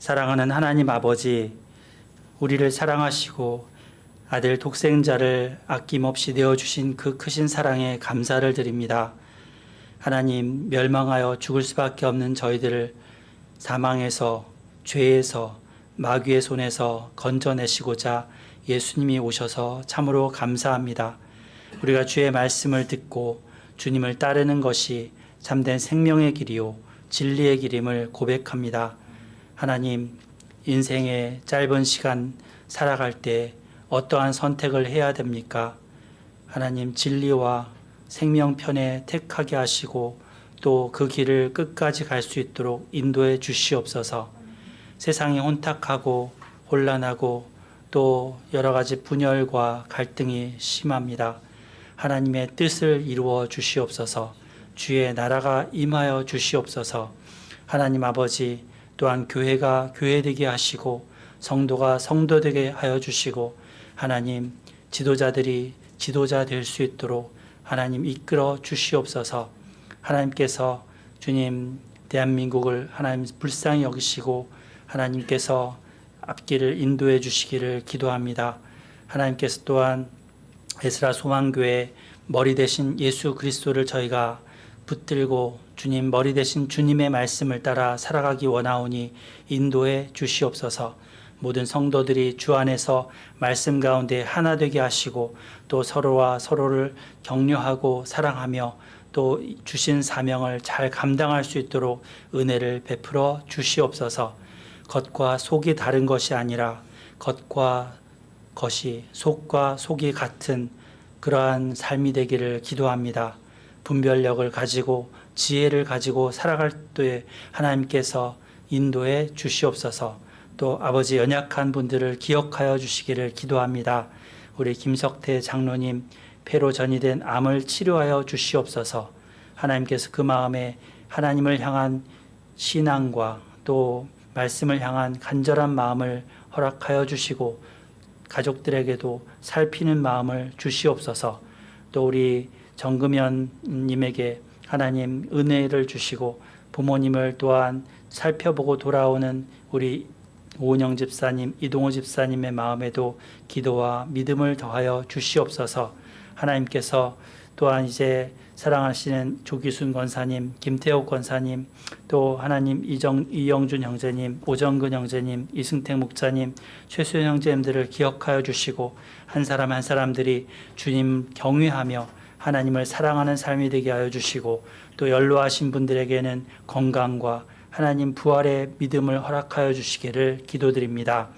사랑하는 하나님 아버지, 우리를 사랑하시고 아들 독생자를 아낌없이 내어주신 그 크신 사랑에 감사를 드립니다. 하나님, 멸망하여 죽을 수밖에 없는 저희들을 사망에서, 죄에서, 마귀의 손에서 건져내시고자 예수님이 오셔서 참으로 감사합니다. 우리가 주의 말씀을 듣고 주님을 따르는 것이 참된 생명의 길이요 진리의 길임을 고백합니다. 하나님, 인생의 짧은 시간 살아갈 때 어떠한 선택을 해야 됩니까? 하나님, 진리와 생명편에 택하게 하시고 또 그 길을 끝까지 갈 수 있도록 인도해 주시옵소서. 세상이 혼탁하고 혼란하고 또 여러 가지 분열과 갈등이 심합니다. 하나님의 뜻을 이루어 주시옵소서. 주의 나라가 임하여 주시옵소서. 하나님 아버지, 또한 교회가 교회되게 하시고 성도가 성도되게 하여 주시고 하나님, 지도자들이 지도자 될 수 있도록 하나님 이끌어 주시옵소서. 하나님께서 주님 대한민국을 하나님 불쌍히 여기시고 하나님께서 앞길을 인도해 주시기를 기도합니다. 하나님께서 또한 에스라 소망교회 머리 대신 예수 그리스도를 저희가 붙들고 주님 머리 대신 주님의 말씀을 따라 살아가기 원하오니 인도해 주시옵소서. 모든 성도들이 주 안에서 말씀 가운데 하나 되게 하시고 또 서로와 서로를 격려하고 사랑하며 또 주신 사명을 잘 감당할 수 있도록 은혜를 베풀어 주시옵소서. 겉과 속이 다른 것이 아니라 겉과 겉이 속과 속이 같은 그러한 삶이 되기를 기도합니다. 분별력을 가지고 지혜를 가지고 살아갈 때 하나님께서 인도해 주시옵소서. 또 아버지 연약한 분들을 기억하여 주시기를 기도합니다. 우리 김석태 장로님 폐로 전이된 암을 치료하여 주시옵소서. 하나님께서 그 마음에 하나님을 향한 신앙과 또 말씀을 향한 간절한 마음을 허락하여 주시고 가족들에게도 살피는 마음을 주시옵소서. 또 우리 정금현 님에게 하나님 은혜를 주시고 부모님을 또한 살펴보고 돌아오는 우리 오은영 집사님, 이동호 집사님의 마음에도 기도와 믿음을 더하여 주시옵소서. 하나님께서 또한 이제 사랑하시는 조기순 권사님, 김태옥 권사님, 또 하나님 이영준 형제님, 오정근 형제님, 이승택 목사님, 최수현 형제님들을 기억하여 주시고 한 사람 한 사람들이 주님 경외하며 하나님을 사랑하는 삶이 되게 하여 주시고 또 연로하신 분들에게는 건강과 하나님 부활의 믿음을 허락하여 주시기를 기도드립니다.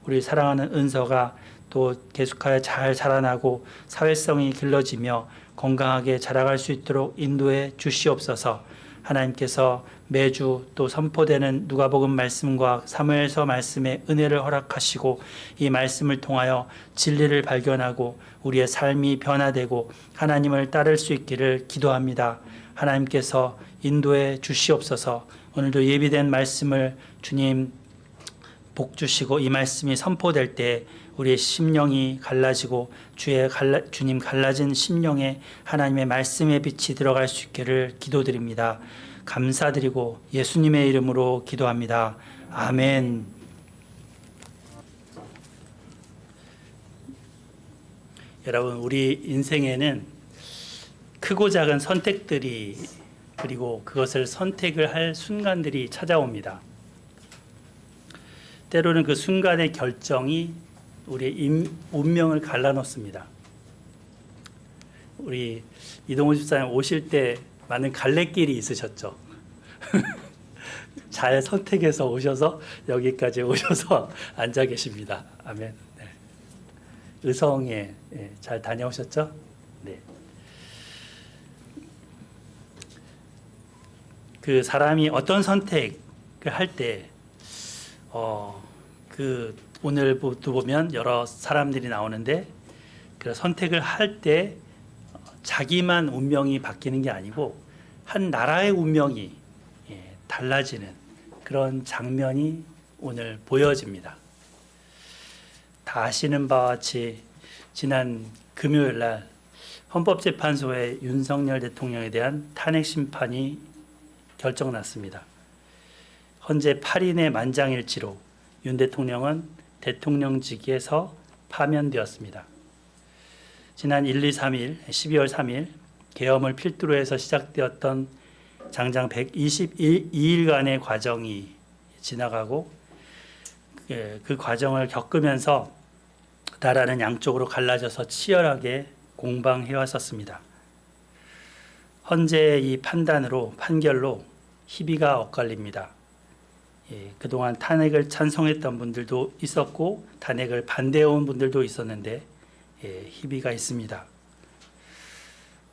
우리 사랑하는 은서가 또 계속하여 잘 자라나고 사회성이 길러지며 건강하게 자라갈 수 있도록 인도해 주시옵소서. 하나님께서 매주 또 선포되는 누가복음 말씀과 사무엘서 말씀의 은혜를 허락하시고 이 말씀을 통하여 진리를 발견하고 우리의 삶이 변화되고 하나님을 따를 수 있기를 기도합니다. 하나님께서 인도해 주시옵소서. 오늘도 예비된 말씀을 주님 복 주시고 이 말씀이 선포될 때 우리의 심령이 갈라지고 주님 갈라진 심령에 하나님의 말씀의 빛이 들어갈 수 있기를 기도드립니다. 감사드리고 예수님의 이름으로 기도합니다. 아멘. 여러분, 우리 인생에는 크고 작은 선택들이 그리고 그것을 선택을 할 순간들이 찾아옵니다. 때로는 그 순간의 결정이 우리의 운명을 갈라놓습니다. 우리 이동호 집사님 오실 때 많은 갈래길이 있으셨죠. 잘 선택해서 오셔서 여기까지 오셔서 앉아 계십니다. 아멘. 네. 의성에 잘 다녀오셨죠? 네. 그 사람이 어떤 선택을 할 때, 오늘부터 보면 여러 사람들이 나오는데, 그 선택을 할 때 자기만 운명이 바뀌는 게 아니고 한 나라의 운명이 달라지는 그런 장면이 오늘 보여집니다. 다 아시는 바와 같이 지난 금요일 날 헌법재판소의 윤석열 대통령에 대한 탄핵 심판이 결정났습니다. 헌재 8인의 만장일치로 윤 대통령은 대통령직에서 파면되었습니다. 지난 1, 2, 3일, 12월 3일 계엄을 필두로 해서 시작되었던 장장 122일간의 과정이 지나가고 그 과정을 겪으면서 나라는 양쪽으로 갈라져서 치열하게 공방해 왔었습니다. 헌재의 이 판결로 희비가 엇갈립니다. 그동안 탄핵을 찬성했던 분들도 있었고 탄핵을 반대해온 분들도 있었는데 희비가 있습니다.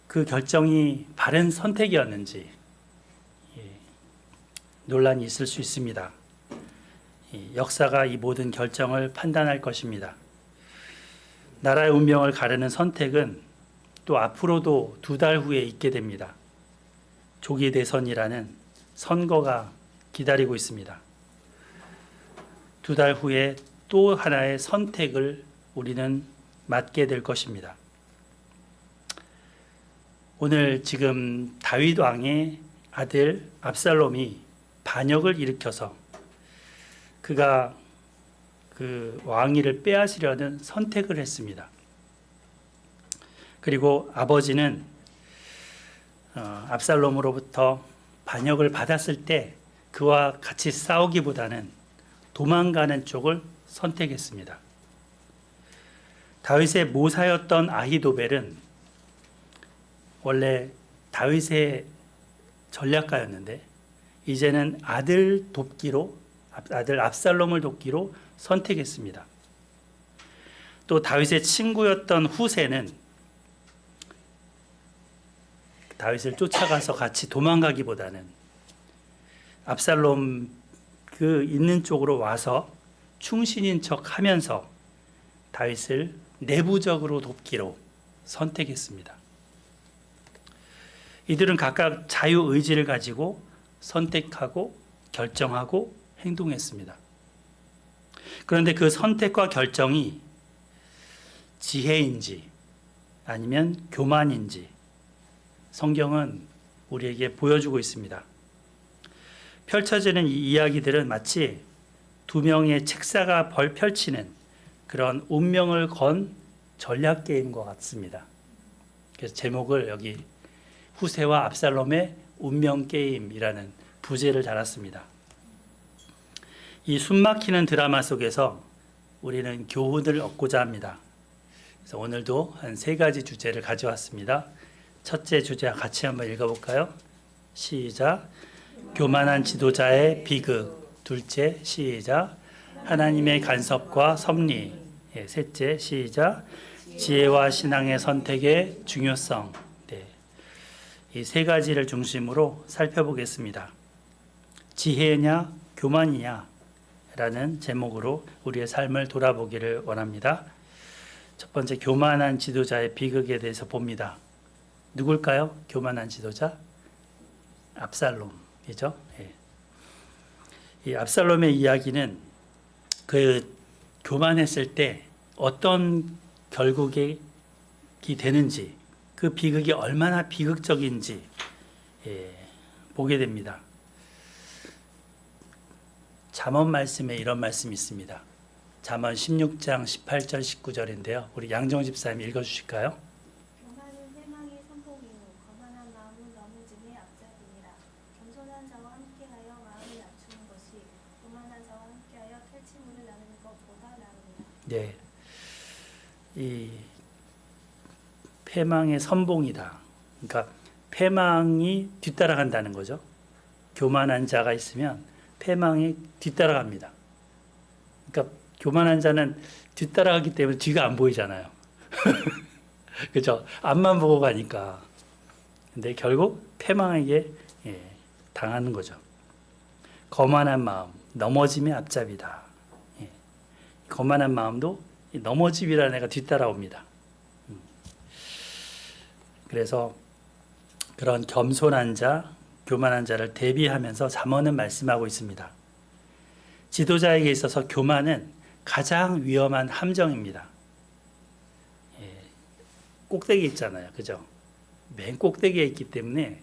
그 결정이 바른 선택이었는지 논란이 있을 수 있습니다. 역사가 이 모든 결정을 판단할 것입니다. 나라의 운명을 가르는 선택은 또 앞으로도 2달 후에 있게 됩니다. 조기 대선이라는 선거가 기다리고 있습니다. 2달 후에 또 하나의 선택을 우리는 맡게 될 것입니다. 오늘 지금 다윗 왕의 아들 압살롬이 반역을 일으켜서 그가 그 왕위를 빼앗으려는 선택을 했습니다. 그리고 아버지는 압살롬으로부터 반역을 받았을 때 그와 같이 싸우기보다는 도망가는 쪽을 선택했습니다. 다윗의 모사였던 아히도벨은 원래 다윗의 전략가였는데 이제는 아들 압살롬을 돕기로 선택했습니다. 또 다윗의 친구였던 후세는 다윗을 쫓아가서 같이 도망가기보다는 압살롬 그 있는 쪽으로 와서 충신인 척 하면서 다윗을 내부적으로 돕기로 선택했습니다. 이들은 각각 자유의지를 가지고 선택하고 결정하고 행동했습니다. 그런데 그 선택과 결정이 지혜인지 아니면 교만인지 성경은 우리에게 보여주고 있습니다. 펼쳐지는 이 이야기들은 마치 2명의 책사가 펼치는 그런 운명을 건 전략 게임과 같습니다. 그래서 제목을 여기 후세와 압살롬의 운명 게임이라는 부제를 달았습니다. 이 숨막히는 드라마 속에서 우리는 교훈을 얻고자 합니다. 그래서 오늘도 한 3가지 주제를 가져왔습니다. 첫째 주제 같이 한번 읽어볼까요? 시작. 교만한 지도자의 비극. 둘째, 시작. 하나님의 간섭과 섭리. 셋째, 시작. 지혜와 신앙의 선택의 중요성. 이 3가지를 중심으로 살펴보겠습니다. 지혜냐, 교만이냐 라는 제목으로 우리의 삶을 돌아보기를 원합니다. 첫 번째, 교만한 지도자의 비극에 대해서 봅니다. 누굴까요? 교만한 지도자? 압살롬이죠. 이 압살롬의 이야기는 그 교만했을 때 어떤 결국이 되는지, 그 비극이 얼마나 비극적인지 보게 됩니다. 잠언 말씀에 이런 말씀이 있습니다. 잠언 16장 18절 19절인데요. 우리 양정 집사님 읽어주실까요? 교만은 회망의 선봉이요 거만한 마음은 넘어짐의 앞잡이니라. 겸손한 자와 함께하여 마음을 낮추는 것이 교만한 자와 함께하여 탈취물을 나누는 것보다 나으니라. 네, 이 패망의 선봉이다. 그러니까 패망이 뒤따라간다는 거죠. 교만한 자가 있으면 패망이 뒤따라갑니다. 그러니까 교만한 자는 뒤따라가기 때문에 뒤가 안 보이잖아요. 그죠? 앞만 보고 가니까. 근데 결국 패망에게 당하는 거죠. 거만한 마음, 넘어짐의 앞잡이다. 거만한 마음도 넘어짐이라는 애가 뒤따라옵니다. 그래서 그런 겸손한 자, 교만한 자를 대비하면서 잠언은 말씀하고 있습니다. 지도자에게 있어서 교만은 가장 위험한 함정입니다. 꼭대기에 있잖아요. 그죠? 맨 꼭대기에 있기 때문에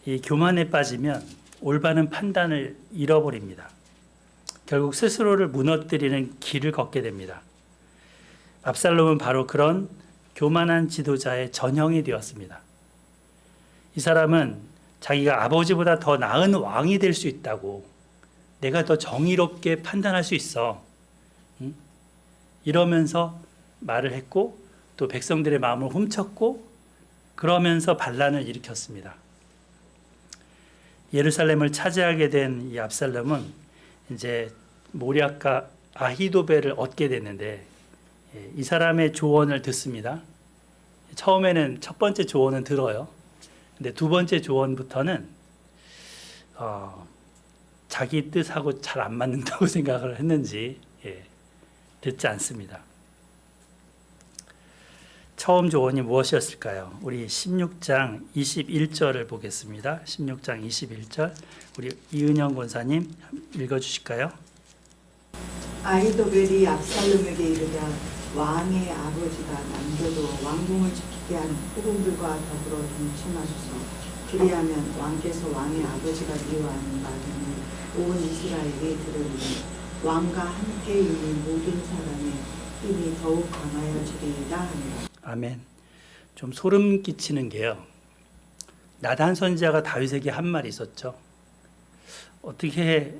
이 교만에 빠지면 올바른 판단을 잃어버립니다. 결국 스스로를 무너뜨리는 길을 걷게 됩니다. 압살롬은 바로 그런 교만한 지도자의 전형이 되었습니다. 이 사람은 자기가 아버지보다 더 나은 왕이 될 수 있다고, 내가 더 정의롭게 판단할 수 있어, 이러면서 말을 했고, 또 백성들의 마음을 훔쳤고, 그러면서 반란을 일으켰습니다. 예루살렘을 차지하게 된 이 압살롬은 이제 모략가 아히도벨을 얻게 됐는데, 이 사람의 조언을 듣습니다. 처음에는 첫 번째 조언은 들어요. 근데 두 번째 조언부터는 자기 뜻하고 잘 안 맞는다고 생각을 했는지 듣지 않습니다. 처음 조언이 무엇이었을까요? 우리 16장 21절을 보겠습니다. 16장 21절 우리 이은영 권사님 읽어주실까요? 아히도벨이 압살롬에게 이르되 왕의 아버지가 남겨도 왕궁을 지키게 한 후궁들과 더불어 동침하소서. 그리하면 왕께서 왕의 아버지가 미워하는 말을 온 이스라엘이 들으리니 왕과 함께 있는 모든 사람의 힘이 더욱 강하여지리이다 하니라. 아멘. 좀 소름 끼치는 게요, 나단 선지자가 다윗에게 한 말이 있었죠. 어떻게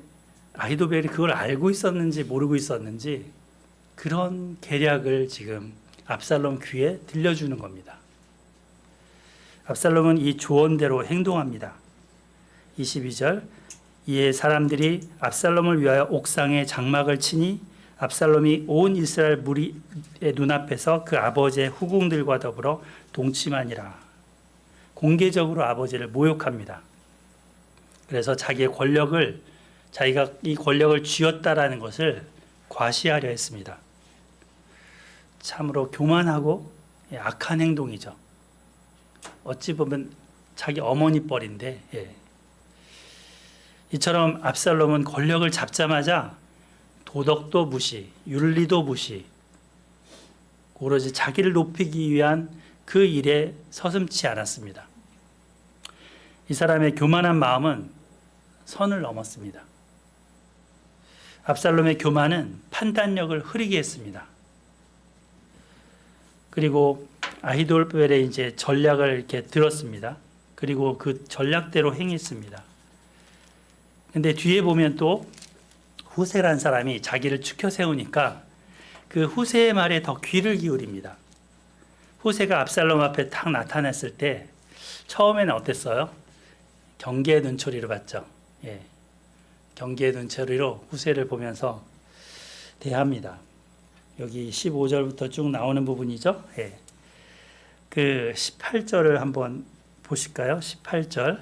아히도벨이 그걸 알고 있었는지 모르고 있었는지 그런 계략을 지금 압살롬 귀에 들려주는 겁니다. 압살롬은 이 조언대로 행동합니다. 22절 이에 사람들이 압살롬을 위하여 옥상에 장막을 치니 압살롬이 온 이스라엘 무리의 눈앞에서 그 아버지의 후궁들과 더불어 동침하니라. 공개적으로 아버지를 모욕합니다. 그래서 자기의 권력을, 자기가 이 권력을 쥐었다라는 것을 과시하려 했습니다. 참으로 교만하고 악한 행동이죠. 어찌 보면 자기 어머니 뻘인데, 이처럼 압살롬은 권력을 잡자마자 도덕도 무시, 윤리도 무시, 오로지 자기를 높이기 위한 그 일에 서슴지 않았습니다. 이 사람의 교만한 마음은 선을 넘었습니다. 압살롬의 교만은 판단력을 흐리게 했습니다. 그리고 아히도벨의 이제 전략을 이렇게 들었습니다. 그리고 그 전략대로 행했습니다. 근데 뒤에 보면 또 후세라는 사람이 자기를 추켜 세우니까 그 후세의 말에 더 귀를 기울입니다. 후세가 압살롬 앞에 딱 나타났을 때 처음에는 어땠어요? 경계의 눈초리로 봤죠. 경계의 눈초리로 후세를 보면서 대합니다. 여기 15절부터 쭉 나오는 부분이죠. 그 18절을 한번 보실까요? 18절.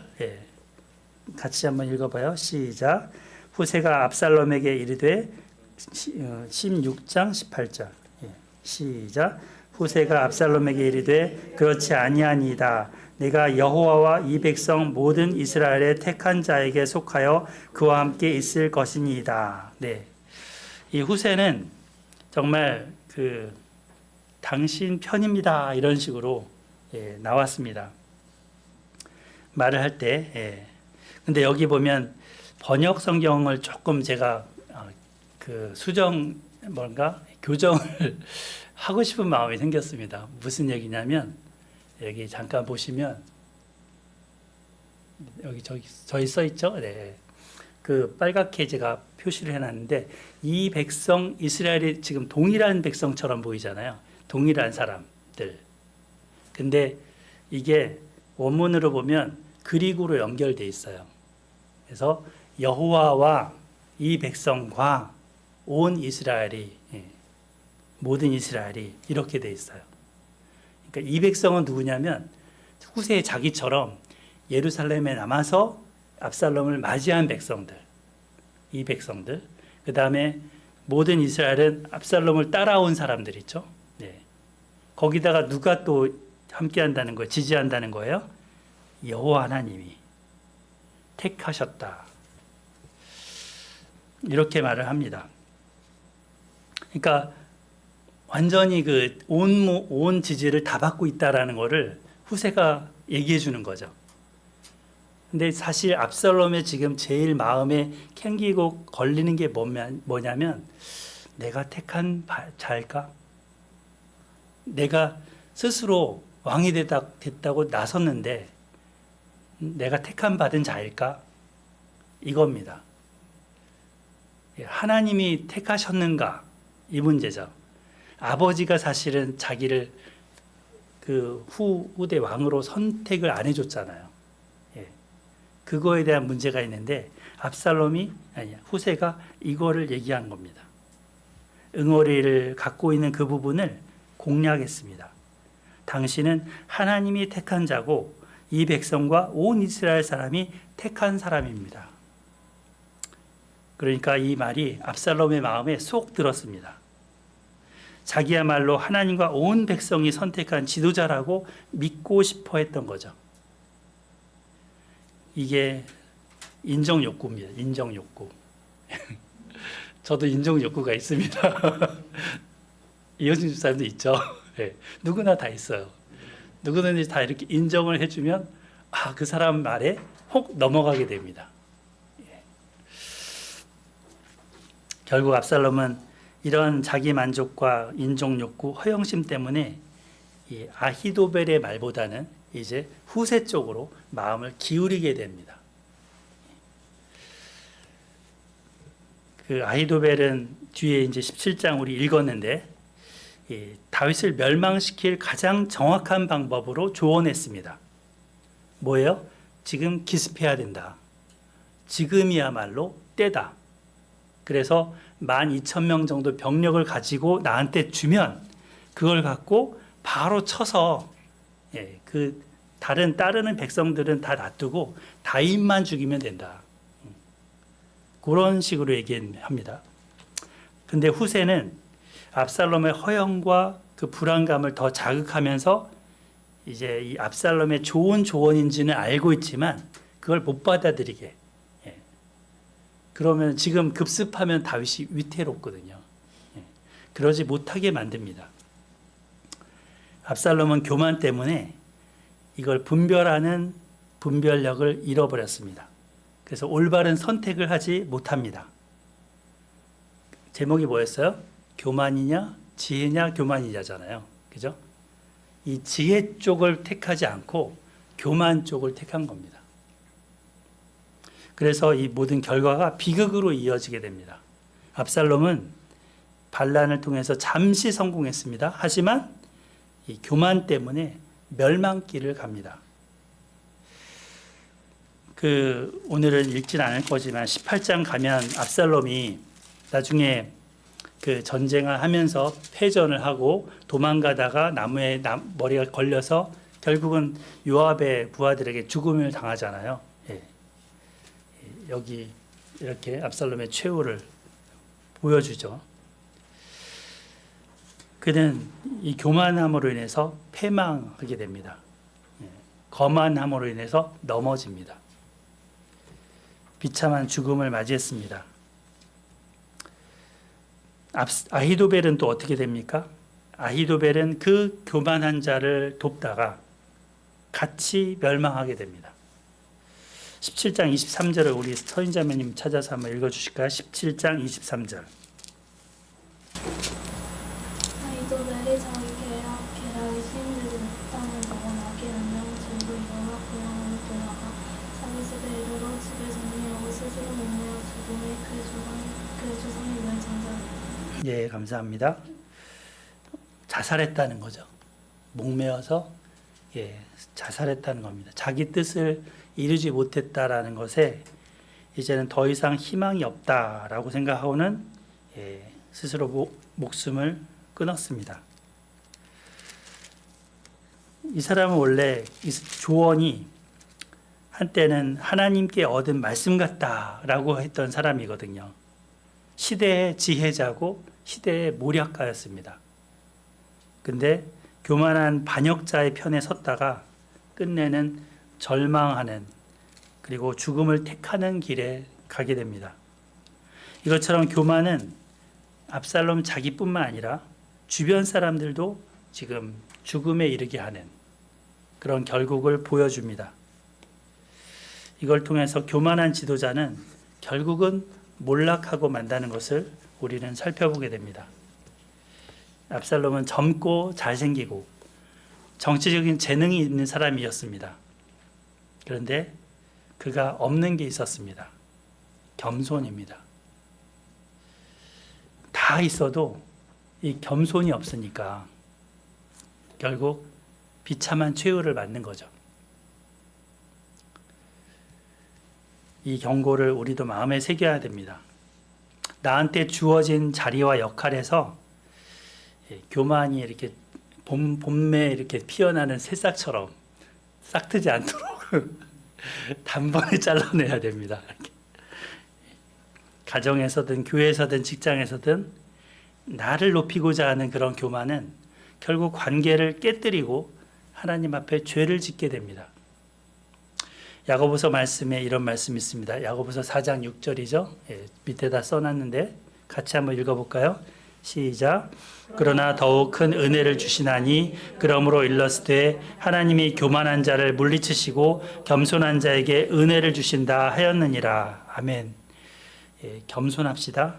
같이 한번 읽어봐요. 시작. 후세가 압살롬에게 이르되 16장 18절. 시작. 후세가 압살롬에게 이르되 그렇지 아니하니이다. 내가 여호와와 이 백성 모든 이스라엘의 택한 자에게 속하여 그와 함께 있을 것이니이다. 이 후세는 정말 당신 편입니다, 이런 식으로 나왔습니다. 말을 할 때. 근데 여기 보면 번역 성경을 조금 제가 교정을 하고 싶은 마음이 생겼습니다. 무슨 얘기냐면 여기 잠깐 보시면 여기 저희 써 있죠. 그 빨갛게 제가 표시를 해놨는데 이 백성 이스라엘이 지금 동일한 백성처럼 보이잖아요. 동일한 사람들. 근데 이게 원문으로 보면 그리고로 연결돼 있어요. 그래서 여호와와 이 백성과 온 이스라엘이, 모든 이스라엘이 이렇게 돼 있어요. 그러니까 이 백성은 누구냐면 후세의 자기처럼 예루살렘에 남아서 압살롬을 맞이한 백성들, 이 백성들. 그 다음에 모든 이스라엘은 압살롬을 따라온 사람들 있죠. 거기다가 누가 또 함께한다는 거예요? 지지한다는 거예요? 여호와 하나님이 택하셨다. 이렇게 말을 합니다. 그러니까 완전히 온 지지를 다 받고 있다라는 것을 후세가 얘기해 주는 거죠. 근데 사실 압살롬의 지금 제일 마음에 캥기고 걸리는 게 뭐냐면 내가 택한 자일까? 내가 스스로 왕이 됐다고 나섰는데 내가 택한 받은 자일까? 이겁니다. 하나님이 택하셨는가? 이 문제죠. 아버지가 사실은 자기를 그 후대 왕으로 선택을 안 해줬잖아요. 예. 그거에 대한 문제가 있는데 후세가 이거를 얘기한 겁니다. 응어리를 갖고 있는 그 부분을 공략했습니다. 당신은 하나님이 택한 자고 이 백성과 온 이스라엘 사람이 택한 사람입니다. 그러니까 이 말이 압살롬의 마음에 쏙 들었습니다. 자기야말로 하나님과 온 백성이 선택한 지도자라고 믿고 싶어 했던 거죠. 이게 인정 욕구입니다. 인정 욕구. 저도 인정 욕구가 있습니다. 이효진 집사님도 있죠. 네. 누구나 다 있어요. 누구든지 다 이렇게 인정을 해주면 그 사람 말에 혹 넘어가게 됩니다. 결국 압살롬은 이런 자기 만족과 인정 욕구, 허영심 때문에 이 아히도벨의 말보다는 이제 후세 쪽으로 마음을 기울이게 됩니다. 그 아히도벨은 뒤에 이제 17장 우리 읽었는데 다윗을 멸망시킬 가장 정확한 방법으로 조언했습니다. 뭐예요? 지금 기습해야 된다. 지금이야말로 때다. 그래서 12,000명 정도 병력을 가지고 나한테 주면 그걸 갖고 바로 쳐서 그 다른 따르는 백성들은 다 놔두고 다윗만 죽이면 된다. 그런 식으로 얘기합니다. 근데 후세는 압살롬의 허영과 그 불안감을 더 자극하면서 이제 이 압살롬의 좋은 조언인지는 알고 있지만 그걸 못 받아들이게. 그러면 지금 급습하면 다윗이 위태롭거든요. 그러지 못하게 만듭니다. 압살롬은 교만 때문에 이걸 분별하는 분별력을 잃어버렸습니다. 그래서 올바른 선택을 하지 못합니다. 제목이 뭐였어요? 교만이냐 지혜냐 교만이냐잖아요. 그죠? 이 지혜 쪽을 택하지 않고 교만 쪽을 택한 겁니다. 그래서 이 모든 결과가 비극으로 이어지게 됩니다. 압살롬은 반란을 통해서 잠시 성공했습니다. 하지만 이 교만 때문에 멸망길을 갑니다. 오늘은 읽진 않을 거지만 18장 가면 압살롬이 나중에 그 전쟁을 하면서 패전을 하고 도망가다가 나무에 머리가 걸려서 결국은 요압의 부하들에게 죽음을 당하잖아요. 여기 이렇게 압살롬의 최후를 보여주죠. 그는 이 교만함으로 인해서 패망하게 됩니다. 거만함으로 인해서 넘어집니다. 비참한 죽음을 맞이했습니다. 아히도벨은 또 어떻게 됩니까? 아히도벨은 그 교만한 자를 돕다가 같이 멸망하게 됩니다. 17장 23절을 우리 서인자매님 찾아서 한번 읽어주실까요? 17장 23절. 아히도벨이 자기 계략이 시인되지 못하는 적은 악의 운명을 들고 일어나 고향으로 돌아가 자기 집에 이르러 집을 정리하고 스스로 목매어 죽음에 그의 조상이 멸장자니라. 예, 감사합니다. 자살했다는 거죠. 목매어서 자살했다는 겁니다. 자기 뜻을 이루지 못했다라는 것에 이제는 더 이상 희망이 없다라고 생각하고는 스스로 목숨을 끊었습니다. 이 사람은 원래 이 조언이 한때는 하나님께 얻은 말씀 같다라고 했던 사람이거든요. 시대의 지혜자고 시대의 모략가였습니다. 근데 교만한 반역자의 편에 섰다가 끝내는 절망하는 그리고 죽음을 택하는 길에 가게 됩니다. 이것처럼 교만은 압살롬 자기뿐만 아니라 주변 사람들도 지금 죽음에 이르게 하는 그런 결국을 보여줍니다. 이걸 통해서 교만한 지도자는 결국은 몰락하고 만다는 것을 우리는 살펴보게 됩니다. 압살롬은 젊고 잘생기고 정치적인 재능이 있는 사람이었습니다. 그런데 그가 없는 게 있었습니다. 겸손입니다. 다 있어도 이 겸손이 없으니까 결국 비참한 최후를 맞는 거죠. 이 경고를 우리도 마음에 새겨야 됩니다. 나한테 주어진 자리와 역할에서 교만이 이렇게 봄에 이렇게 피어나는 새싹처럼 싹트지 않도록 단번에 잘라내야 됩니다. 가정에서든 교회에서든 직장에서든 나를 높이고자 하는 그런 교만은 결국 관계를 깨뜨리고 하나님 앞에 죄를 짓게 됩니다. 야고보서 말씀에 이런 말씀이 있습니다. 야고보서 4장 6절이죠. 밑에다 써놨는데 같이 한번 읽어볼까요? 시작. 그러나 더욱 큰 은혜를 주시나니 그러므로 일렀으되 하나님이 교만한 자를 물리치시고 겸손한 자에게 은혜를 주신다 하였느니라. 아멘. 겸손합시다.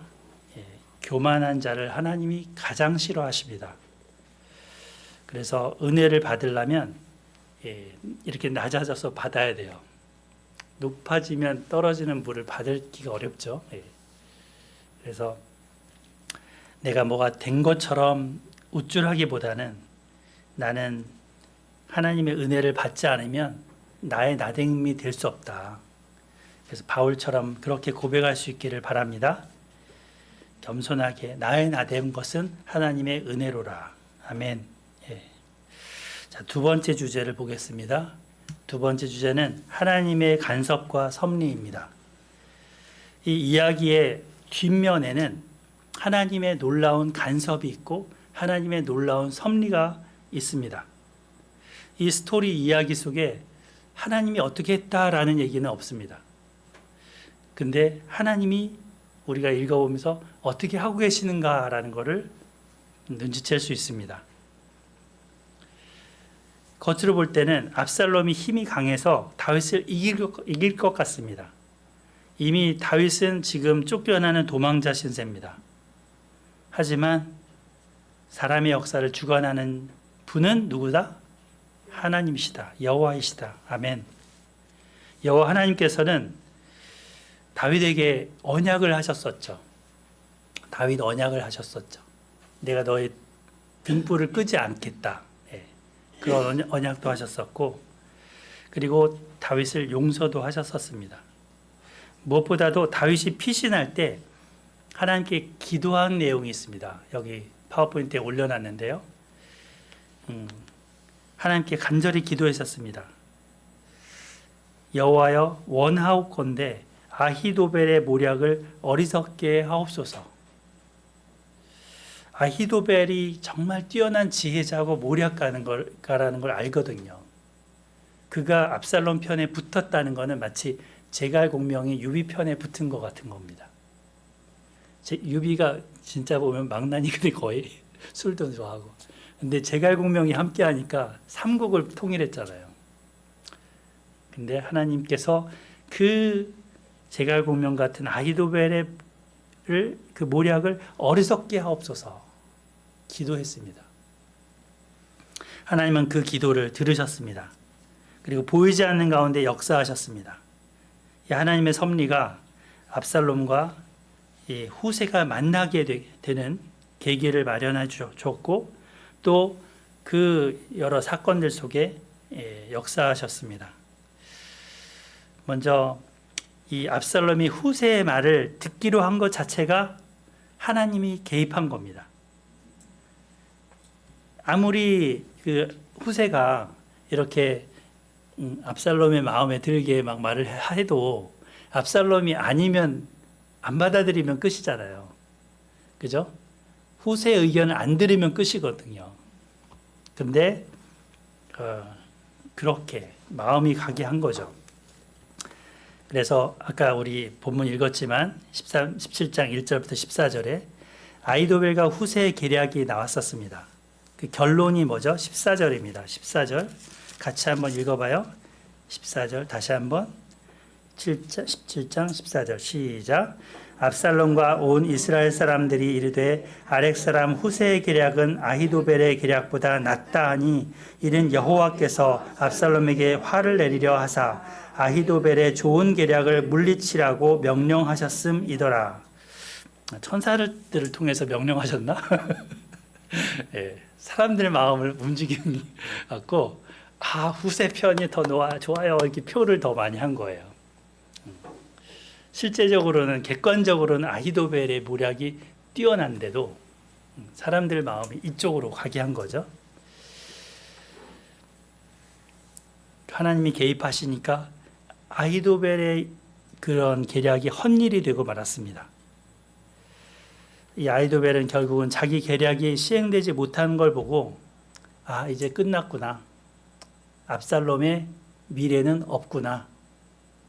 교만한 자를 하나님이 가장 싫어하십니다. 그래서 은혜를 받으려면 이렇게 낮아져서 받아야 돼요. 높아지면 떨어지는 물을 받기가 어렵죠. 그래서 내가 뭐가 된 것처럼 우쭐하기보다는 나는 하나님의 은혜를 받지 않으면 나의 나됨이 될 수 없다. 그래서 바울처럼 그렇게 고백할 수 있기를 바랍니다. 겸손하게 나의 나된 것은 하나님의 은혜로라. 아멘. 자, 두 번째 주제를 보겠습니다. 두 번째 주제는 하나님의 간섭과 섭리입니다. 이 이야기의 뒷면에는 하나님의 놀라운 간섭이 있고 하나님의 놀라운 섭리가 있습니다. 이 스토리 이야기 속에 하나님이 어떻게 했다라는 얘기는 없습니다. 근데 하나님이 우리가 읽어보면서 어떻게 하고 계시는가라는 것을 눈치챌 수 있습니다. 겉으로 볼 때는 압살롬이 힘이 강해서 다윗을 이길 것 같습니다. 이미 다윗은 지금 쫓겨나는 도망자 신세입니다. 하지만 사람의 역사를 주관하는 분은 누구다? 하나님이시다. 여호와이시다. 아멘. 여호와 하나님께서는 다윗에게 언약을 하셨었죠. 다윗 언약을 하셨었죠. 내가 너의 등불을 끄지 않겠다. 그런 언약도 하셨었고, 그리고 다윗을 용서도 하셨었습니다. 무엇보다도 다윗이 피신할 때 하나님께 기도한 내용이 있습니다. 여기 파워포인트에 올려놨는데요. 하나님께 간절히 기도했었습니다. 여호와여 원하옵건대 아히도벨의 모략을 어리석게 하옵소서. 아히도벨이 정말 뛰어난 지혜자고 모략가라는 걸 알거든요. 그가 압살롬 편에 붙었다는 것은 마치 제갈공명이 유비 편에 붙은 것 같은 겁니다. 유비가 진짜 보면 망나니들이 거의 술도 좋아하고, 근데 제갈공명이 함께하니까 삼국을 통일했잖아요. 근데 하나님께서 그 제갈공명 같은 아히도벨의 그 모략을 어리석게 하옵소서 기도했습니다. 하나님은 그 기도를 들으셨습니다. 그리고 보이지 않는 가운데 역사하셨습니다. 이 하나님의 섭리가 압살롬과 이 후세가 만나게 되는 계기를 마련해 주셨고, 또 그 여러 사건들 속에 역사하셨습니다. 먼저 이 압살롬이 후세의 말을 듣기로 한 것 자체가 하나님이 개입한 겁니다. 아무리 그 후세가 이렇게 압살롬의 마음에 들게 막 말을 해도 압살롬이 아니면 안 받아들이면 끝이잖아요. 그죠? 후세의 의견을 안 들으면 끝이거든요. 근데 그렇게 마음이 가게 한 거죠. 그래서 아까 우리 본문 읽었지만 17장 1절부터 14절에 아히도벨과 후세의 계략이 나왔었습니다. 그 결론이 뭐죠? 14절입니다. 14절 같이 한번 읽어봐요. 14절 다시 한번. 17장 14절 시작. 압살롬과 온 이스라엘 사람들이 이르되 아렉 사람 후세의 계략은 아히도벨의 계략보다 낫다 하니 이는 여호와께서 압살롬에게 화를 내리려 하사 아히도벨의 좋은 계략을 물리치라고 명령하셨음이더라. 천사들을 통해서 명령하셨나? 예, 사람들의 마음을 움직이는 것 같고, 후세 편이 더 좋아요 이렇게 표를 더 많이 한 거예요. 실제적으로는 객관적으로는 아히도벨의 모략이 뛰어난데도 사람들 마음이 이쪽으로 가게 한 거죠. 하나님이 개입하시니까 아히도벨의 그런 계략이 헛일이 되고 말았습니다. 이 아히도벨은 결국은 자기 계략이 시행되지 못하는 걸 보고 이제 끝났구나. 압살롬의 미래는 없구나.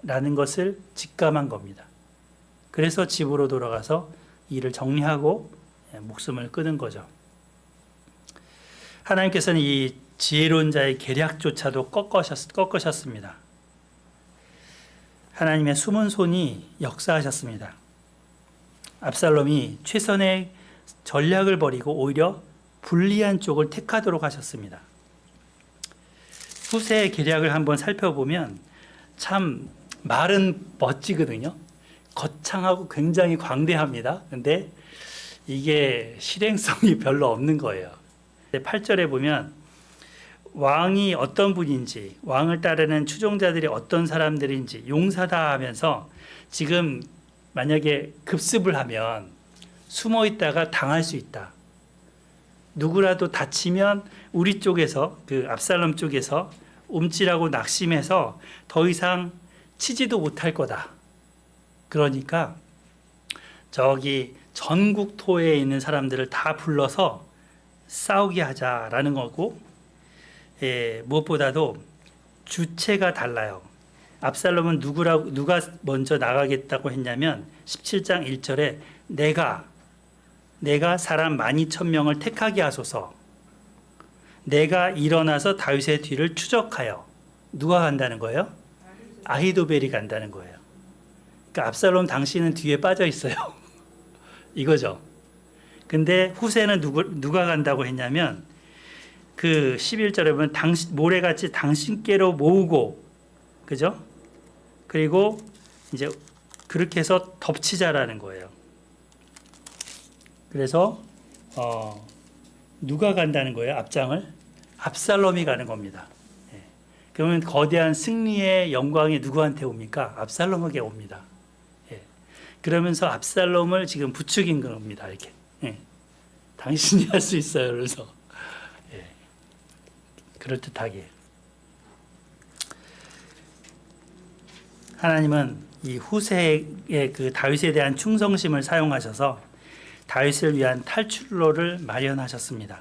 라는 것을 직감한 겁니다. 그래서 집으로 돌아가서 일을 정리하고 목숨을 끊은 거죠. 하나님께서는 이 지혜로운 자의 계략조차도 꺾으셨습니다. 하나님의 숨은 손이 역사하셨습니다. 압살롬이 최선의 전략을 벌이고 오히려 불리한 쪽을 택하도록 하셨습니다. 후세의 계략을 한번 살펴보면 참 말은 멋지거든요. 거창하고 굉장히 광대합니다. 근데 이게 실행성이 별로 없는 거예요. 8절에 보면 왕이 어떤 분인지, 왕을 따르는 추종자들이 어떤 사람들인지 용사다 하면서 지금 만약에 급습을 하면 숨어 있다가 당할 수 있다. 누구라도 다치면 우리 쪽에서, 그 압살롬 쪽에서 움찔하고 낙심해서 더 이상 치지도 못할 거다. 그러니까 저기 전국토에 있는 사람들을 다 불러서 싸우게 하자라는 거고, 무엇보다도 주체가 달라요. 압살롬은 누가 먼저 나가겠다고 했냐면 17장 1절에 내가 사람 12,000명을 택하게 하소서. 내가 일어나서 다윗의 뒤를 추적하여. 누가 간다는 거예요? 아히도벨이 간다는 거예요. 그러니까 압살롬 당신은 뒤에 빠져 있어요. 이거죠. 근데 후세는 누가 간다고 했냐면 그 11절에 보면 모래같이 당신께로 모으고, 그죠? 그리고 이제 그렇게 해서 덮치자라는 거예요. 그래서 누가 간다는 거예요? 앞장을? 압살롬이 가는 겁니다. 그러면 거대한 승리의 영광이 누구한테 옵니까? 압살롬에게 옵니다. 그러면서 압살롬을 지금 부추긴 겁니다. 이렇게. 당신이 할 수 있어요. 그래서 그럴듯하게. 하나님은 이 후세의 그 다윗에 대한 충성심을 사용하셔서 다윗을 위한 탈출로를 마련하셨습니다.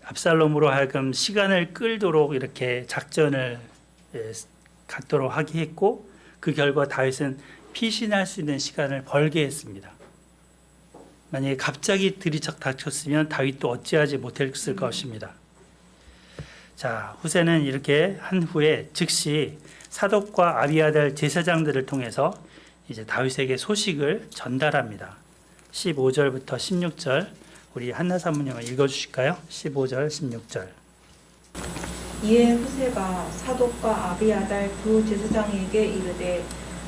압살롬으로 하여금 시간을 끌도록 이렇게 작전을 갖도록 하게 했고, 그 결과 다윗은 피신할 수 있는 시간을 벌게 했습니다. 만약에 갑자기 들이척 닥쳤으면 다윗도 어찌하지 못했을 것입니다. 자, 후세는 이렇게 한 후에 즉시 사독과 아비아달 제사장들을 통해서 이제 다윗에게 소식을 전달합니다. 15절부터 16절 우리 한나 사모님을 읽어주실까요? 15절, 16절. 이에 후세가 사독과 아비아달 두 제사장에게 이르되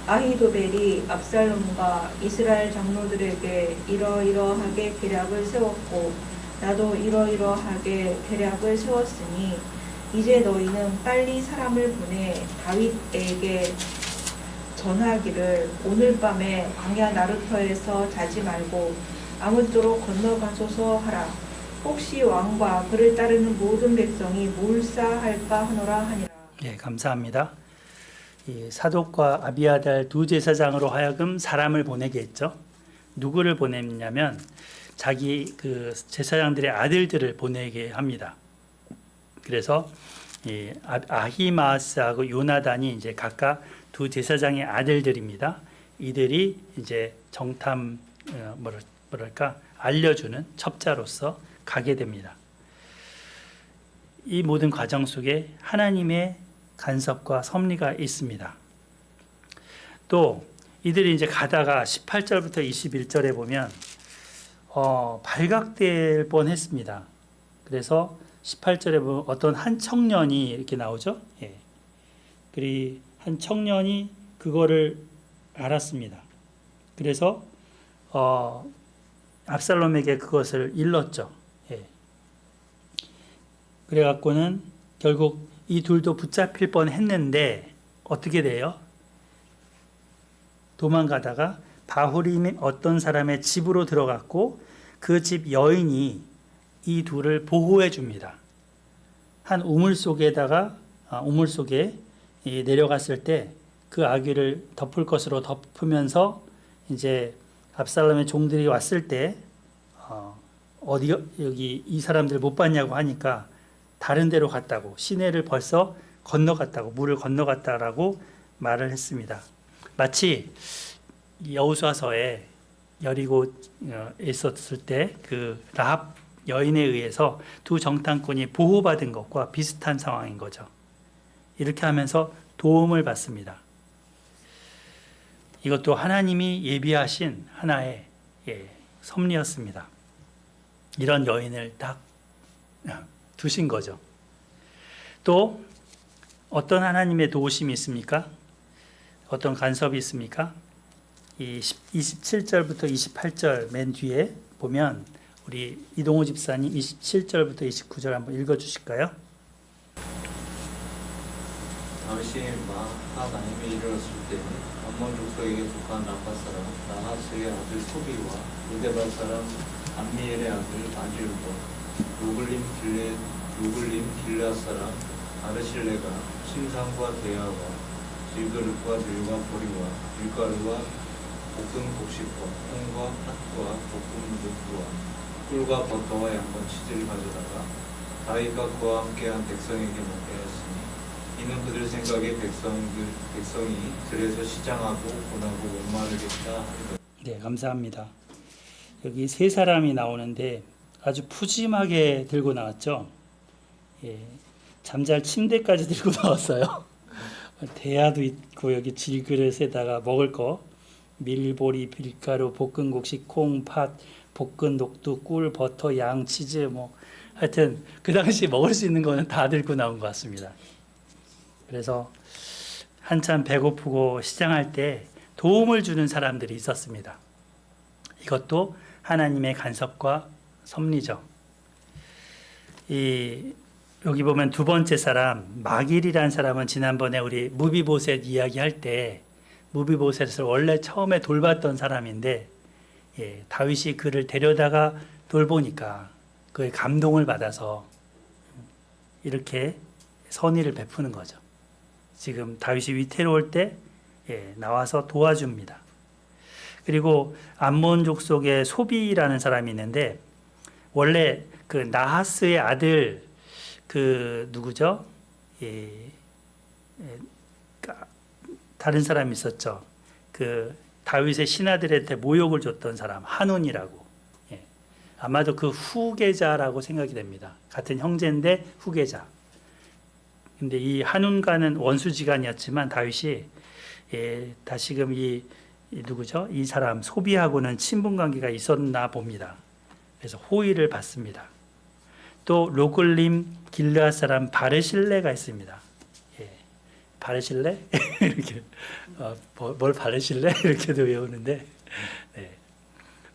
아히도벨이 압살롬과 이스라엘 장로들에게 이러이러하게 계략을 세웠고 나도 이러이러하게 계략을 세웠으니 이제 너희는 빨리 사람을 보내 다윗에게 전하기를 오늘 밤에 광야 나루터에서 자지 말고 아무쪼록 건너가소서 하라. 혹시 왕과 그를 따르는 모든 백성이 몰사할까 하노라 하니라. 예, 감사합니다. 이 사독과 아비아달 두 제사장으로 하여금 사람을 보내게 했죠. 누구를 보냈냐면 자기 그 제사장들의 아들들을 보내게 합니다. 그래서 이 아히마스하고 요나단이 이제 각각 두 제사장의 아들들입니다. 이들이 이제 정탐 알려주는 첩자로서 가게 됩니다. 이 모든 과정 속에 하나님의 간섭과 섭리가 있습니다. 또 이들이 이제 가다가 18절부터 21절에 보면 발각될 뻔했습니다. 그래서 18절에 보면 어떤 한 청년이 이렇게 나오죠. 예. 그리 한 청년이 그거를 알았습니다. 그래서 압살롬에게 그것을 일렀죠. 예. 그래갖고는 결국 이 둘도 붙잡힐 뻔했는데 어떻게 돼요? 도망가다가 바후림 어떤 사람의 집으로 들어갔고 그 집 여인이 이 둘을 보호해 줍니다. 한 우물 속에 내려갔을 때 그 아기를 덮을 것으로 덮으면서 이제 압살롬의 종들이 왔을 때 어디 여기 이 사람들 못 봤냐고 하니까 다른 데로 갔다고, 시내를 벌써 건너갔다고, 물을 건너갔다라고 말을 했습니다. 마치 여호수아서에 여리고에 있었을 때 그 라합 여인에 의해서 두 정탐꾼이 보호받은 것과 비슷한 상황인 거죠. 이렇게 하면서 도움을 받습니다. 이것도 하나님이 예비하신 하나의 섭리였습니다. 이런 여인을 딱 두신 거죠. 또 어떤 하나님의 도우심이 있습니까? 어떤 간섭이 있습니까? 이 27절부터 28절 맨 뒤에 보면 우리 이동호 집사님 27절부터 29절 한번 읽어주실까요? 다윗이 마하나임에 이르렀을 때 암몬 족속에게 속한 라파 사람 나하스의 아들 소비와 루데발 사람 암미엘의 아들 아질과 루글림 길앗 사람 아르실레가 심상과 대야와 질그릇과 들과 보리와 밀가루와 볶은 곡식과 콩과 팥과 볶은 누구와 꿀과 버터와 양건 치즈를 가져다가 다윗과 그와 함께한 백성에게 먹게 하였으니 이는 그들 생각에 백성이 들에서 시장하고 고나고 목마르겠다 하리라. 네, 감사합니다. 여기 세 사람이 나오는데 아주 푸짐하게 들고 나왔죠. 예, 잠잘 침대까지 들고 나왔어요. 대야도 있고 여기 질그릇에다가 먹을 거 밀보리, 밀가루, 볶은 곡식, 콩, 팥, 볶은 녹두, 꿀, 버터, 양, 치즈 뭐 하여튼 그 당시 먹을 수 있는 거는 다 들고 나온 것 같습니다. 그래서 한참 배고프고 시장할 때 도움을 주는 사람들이 있었습니다. 이것도 하나님의 간섭과 섭리죠. 여기 보면 두 번째 사람 마길이라는 사람은 지난번에 우리 무비보셋 이야기할 때 무비보셋을 원래 처음에 돌봤던 사람인데 다윗이 그를 데려다가 돌보니까 그의 감동을 받아서 이렇게 선의를 베푸는 거죠. 지금 다윗이 위태로울 때 나와서 도와줍니다. 그리고 암몬 족속의 소비라는 사람이 있는데 원래 그 나하스의 아들 그 누구죠? 다른 사람이 있었죠. 그 다윗의 신하들한테 모욕을 줬던 사람 한온이라고. 아마도 그 후계자라고 생각이 됩니다. 같은 형제인데 후계자. 근데 이 한운과는 원수지간이었지만 다윗이 다시금 이 누구죠? 이 사람 소비하고는 친분 관계가 있었나 봅니다. 그래서 호의를 받습니다. 또 로글림 길르앗 사람 바르실레가 있습니다. 바르실레 이렇게 뭘 바르실레 이렇게도 외우는데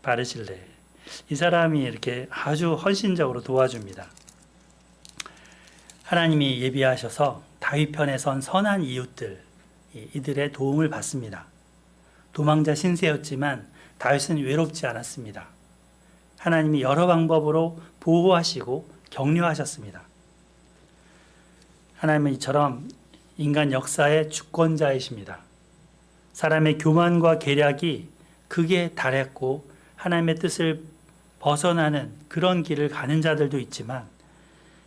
바르실레 이 사람이 이렇게 아주 헌신적으로 도와줍니다. 하나님이 예비하셔서 다윗 편에 선 선한 이웃들 이들의 도움을 받습니다. 도망자 신세였지만 다윗은 외롭지 않았습니다. 하나님이 여러 방법으로 보호하시고 격려하셨습니다. 하나님은 이처럼 인간 역사의 주권자이십니다. 사람의 교만과 계략이 극에 달했고 하나님의 뜻을 벗어나는 그런 길을 가는 자들도 있지만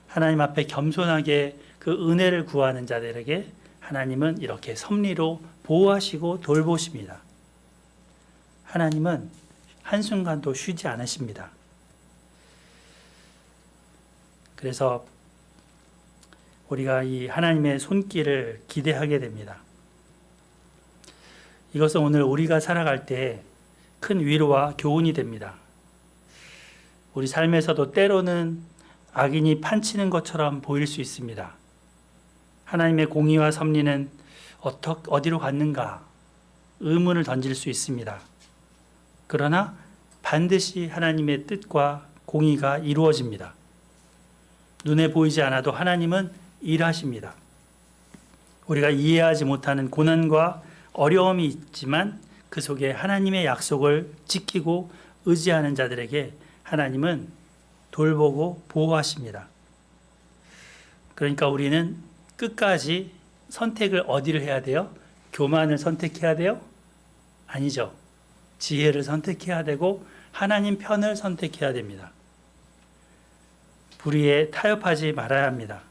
하나님 앞에 겸손하게 그 은혜를 구하는 자들에게 하나님은 이렇게 섭리로 보호하시고 돌보십니다. 하나님은 한순간도 쉬지 않으십니다. 그래서 우리가 이 하나님의 손길을 기대하게 됩니다. 이것은 오늘 우리가 살아갈 때 큰 위로와 교훈이 됩니다. 우리 삶에서도 때로는 악인이 판치는 것처럼 보일 수 있습니다. 하나님의 공의와 섭리는 어디로 갔는가 의문을 던질 수 있습니다. 그러나 반드시 하나님의 뜻과 공의가 이루어집니다. 눈에 보이지 않아도 하나님은 일하십니다. 우리가 이해하지 못하는 고난과 어려움이 있지만 그 속에 하나님의 약속을 지키고 의지하는 자들에게 하나님은 돌보고 보호하십니다. 그러니까 우리는 끝까지 선택을 어디를 해야 돼요? 교만을 선택해야 돼요? 아니죠. 지혜를 선택해야 되고 하나님 편을 선택해야 됩니다. 불의에 타협하지 말아야 합니다.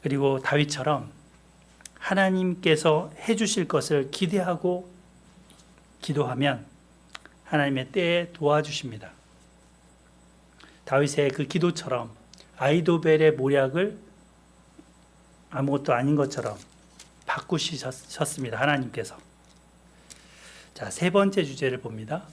그리고 다윗처럼 하나님께서 해주실 것을 기대하고 기도하면 하나님의 때에 도와주십니다. 다윗의 그 기도처럼 아히도벨의 모략을 아무것도 아닌 것처럼 바꾸셨습니다. 하나님께서. 자, 세 번째 주제를 봅니다.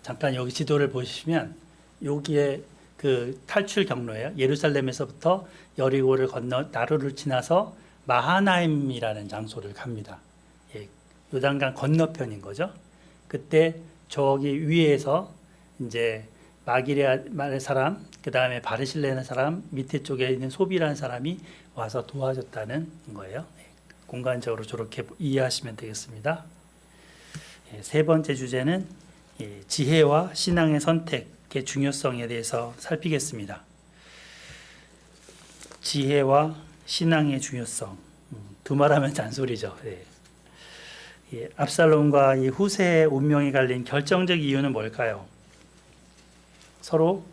잠깐 여기 지도를 보시면 여기에 그 탈출 경로예요. 예루살렘에서부터 여리고를 건너 나루를 지나서 마하나임이라는 장소를 갑니다. 요단강 건너편인 거죠. 그때 저기 위에서 이제 마기레의 사람, 그 다음에 바르실레의 사람, 밑에 쪽에 있는 소비라는 사람이 와서 도와줬다는 거예요. 공간적으로 저렇게 이해하시면 되겠습니다. 세 번째 주제는 지혜와 신앙의 선택의 중요성에 대해서 살피겠습니다. 지혜와 신앙의 중요성. 두말하면 잔소리죠. 압살롬과 이 후세의 운명이 갈린 결정적 이유는 뭘까요? 서로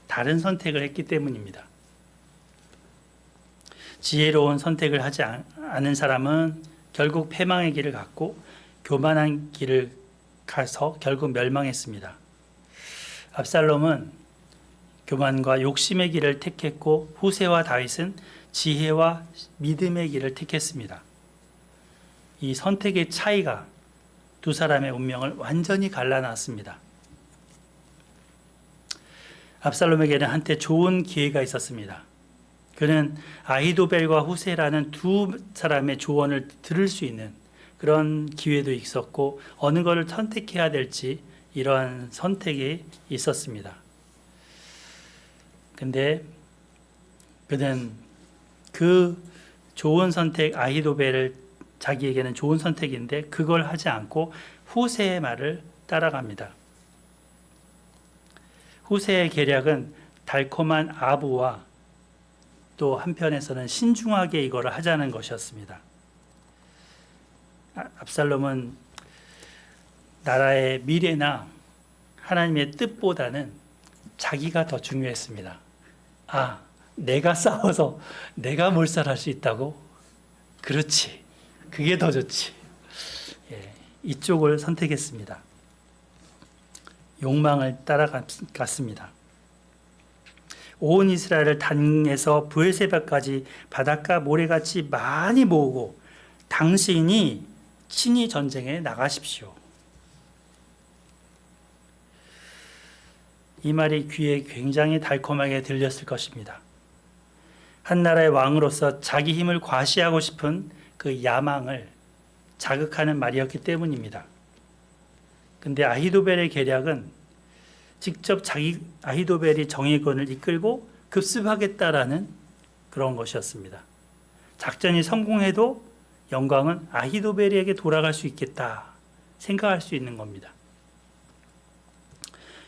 다른 선택을 했기 때문입니다. 지혜로운 선택을 하지 않은 사람은 결국 패망의 길을 갔고 교만한 길을 가서 결국 멸망했습니다. 압살롬은 교만과 욕심의 길을 택했고 후세와 다윗은 지혜와 믿음의 길을 택했습니다. 이 선택의 차이가 두 사람의 운명을 완전히 갈라놨습니다. 압살롬에게는 한때 좋은 기회가 있었습니다. 그는 아히도벨과 후세라는 두 사람의 조언을 들을 수 있는 그런 기회도 있었고 어느 것을 선택해야 될지 이러한 선택이 있었습니다. 근데 그는 그 좋은 선택 아히도벨을 자기에게는 좋은 선택인데 그걸 하지 않고 후세의 말을 따라갑니다. 후세의 계략은 달콤한 아부와 또 한편에서는 신중하게 이거를 하자는 것이었습니다. 압살롬은 나라의 미래나 하나님의 뜻보다는 자기가 더 중요했습니다. 내가 싸워서 내가 몰살할 수 있다고? 그렇지. 그게 더 좋지. 이쪽을 선택했습니다. 욕망을 따라갔습니다. 온 이스라엘을 단에서 브엘세바까지 바닷가 모래같이 많이 모으고 당신이 친히 전쟁에 나가십시오. 이 말이 귀에 굉장히 달콤하게 들렸을 것입니다. 한 나라의 왕으로서 자기 힘을 과시하고 싶은 그 야망을 자극하는 말이었기 때문입니다. 근데 아히도벨의 계략은 직접 아히도벨이 정예군을 이끌고 급습하겠다라는 그런 것이었습니다. 작전이 성공해도 영광은 아히도벨에게 돌아갈 수 있겠다 생각할 수 있는 겁니다.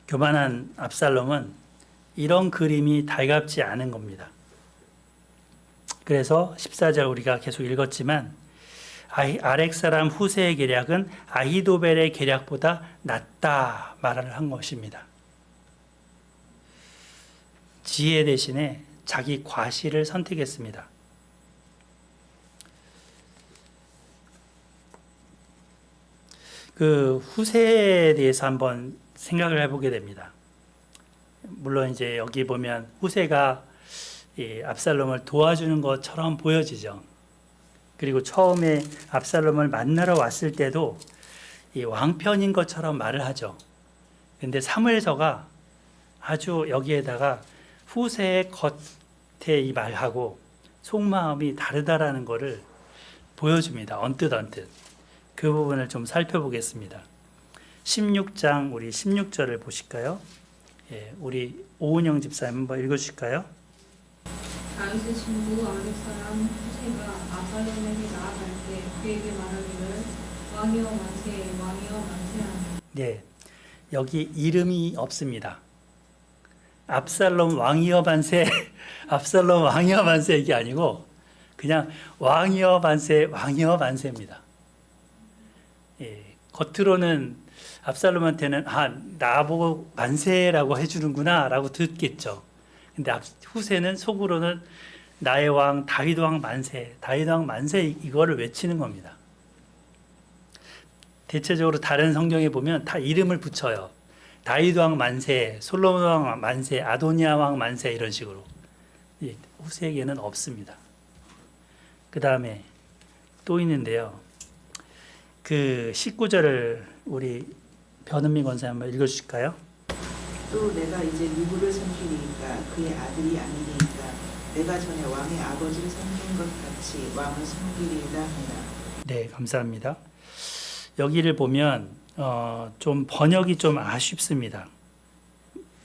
교만한 압살롬은 이런 그림이 달갑지 않은 겁니다. 그래서 14절 우리가 계속 읽었지만 아렉 사람 후세의 계략은 아히도벨의 계략보다 낫다 말을 한 것입니다. 지혜 대신에 자기 과시를 선택했습니다. 그 후세에 대해서 한번 생각을 해보게 됩니다. 물론 이제 여기 보면 후세가 이 압살롬을 도와주는 것처럼 보여지죠. 그리고 처음에 압살롬을 만나러 왔을 때도 이 왕편인 것처럼 말을 하죠. 근데 사무엘서가 아주 여기에다가 후세의 겉에 이 말하고 속마음이 다르다라는 것을 보여줍니다. 언뜻. 그 부분을 좀 살펴보겠습니다. 16장 우리 16절을 보실까요? 예, 우리 오은영 집사님 한번 읽어주실까요? 다윗의 친구 아랫 사람 후세가 압살롬에게 나아갈 때 그에게 말하기를 왕이여 만세 왕이여 만세하니. 네, 여기 이름이 없습니다. 압살롬 왕이여 만세, 압살롬 왕이여 만세 이게 아니고 그냥 왕이여 만세, 왕이여 만세입니다. 예, 겉으로는 압살롬한테는 나보고 만세라고 해주는구나 라고 듣겠죠. 근데 후세는 속으로는 나의 왕 다윗 왕 만세, 다윗 왕 만세 이거를 외치는 겁니다. 대체적으로 다른 성경에 보면 다 이름을 붙여요. 다윗 왕 만세, 솔로몬 왕 만세, 아도니아 왕 만세 이런 식으로. 후세에게는 없습니다. 그 다음에 또 있는데요. 그 19절을 우리 변은미 권사님 한번 읽어주실까요? 또 내가 이제 누구를 섬기니까 그의 아들이 아니니까 내가 전에 왕의 아버지를 섬긴 것 같이 왕을 섬기리이다 하니라. 네, 감사합니다. 여기를 보면 좀 번역이 좀 아쉽습니다.